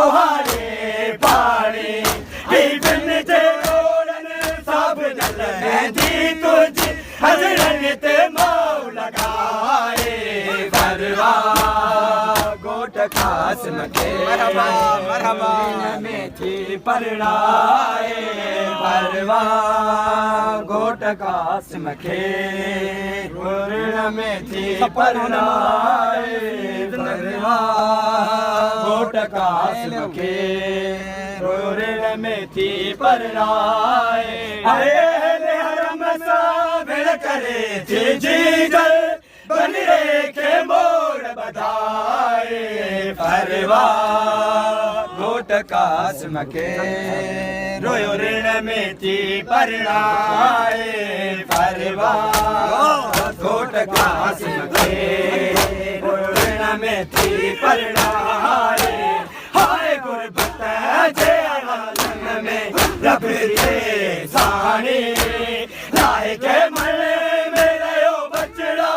कोहारे पानी बिन जे ओड़न सब जल दी तुझ हजरन ते माऊ लगाए परवा गोट कासिम के मरहबा में थी परणाए परवा गोट कासिम के में थी परणाए परवा गोट कासिम के में थी परणाए अरे हरम सा भेड़ करे थी जी जल बन के मोड़ बधाए परवा गोट कासिम के रोयो ऋण में थी परणाए परवा गोट कासिम के रोयो ऋण में थी परणाए हाय गुरबत जे आलम में रब रे साणी लाए के मन में रहो बचड़ा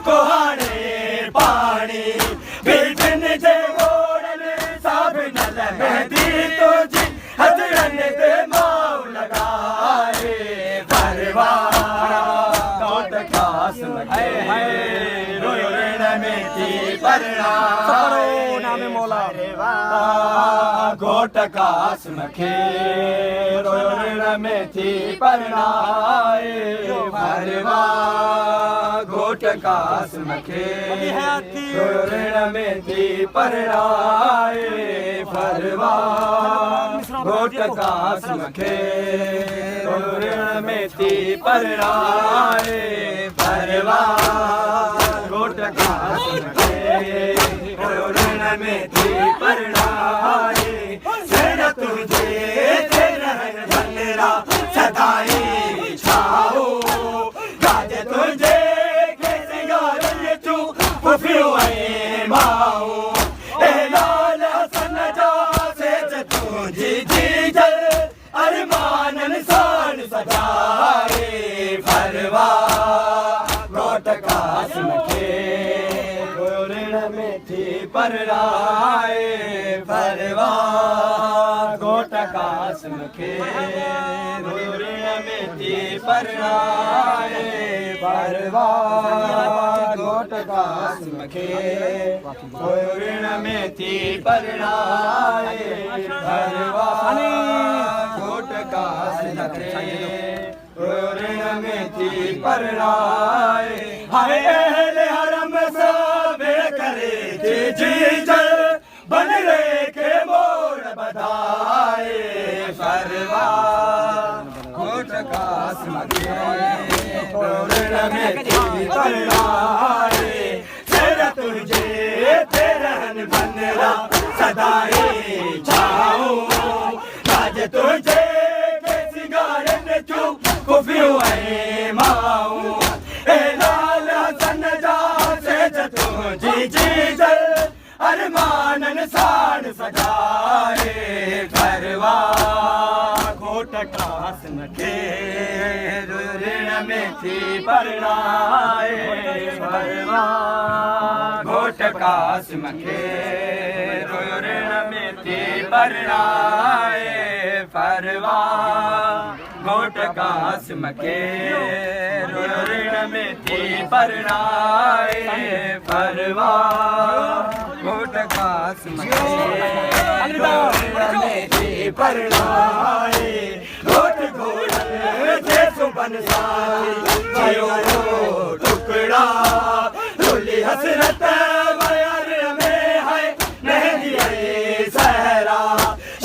कोहाने पानी बिन जे गोड़न सब नल मेहदी तुझ हजरन ते माऊ लगाए परवा गोट कासिम के रोयो ऋण में थी परणाए नाम मौला गोट कासिम के रोयो ऋण में थी परणाए परवा गोट कासिम के रोयो ऋण में थी परणाए परवा गोट कासिम के रोयो ऋण में थी परणाए परवा गोट कासिम के रोयो ऋण में थी परणाए सेर तुझे रहन बनरा सदाई छाओ गाज तुझे के सिंगारन तू पुफियो ए माओ ए लाल हसन जा से तुझी जी जल अरमानन सान सजाए परवा गोट कासिम के ऋण में थी परणाए परवा गोट कासिम के ऋण में थी परणाए परवा गोट कासिम के ऋण में थी परणाए परवा गोट कासिम के ऋण में थी परणाए हाय अहले हरम सब करे जी जल बन के मोड़ बधाए परवा गोट कासिम के ऋण में थी परणाए सेर तुझे रहन बनरा सदाई छाओ गाज तुझे के सिंगारन तू कुफियो ए माऊ ए लाल हसन जा से तुझी जी जल अरमानन सान सजाए परवा गोट कासिम के ऋण में थी परणाए परवा गोट कासिम के ऋण में थी परणाए परवा गोट कासिम के ऋण में थी परणाए परवा गोट कासिम के ऋण में थी परणाए गोट गोड़न जे सुबन साई जियो टुकड़ा रुली हसरत मयर में है मेहंदी सहरा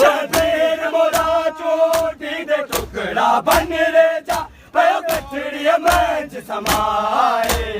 शबीर मोरा चोटी दे टुकड़ा बन रे जा पयो गठड़ी मंच समाए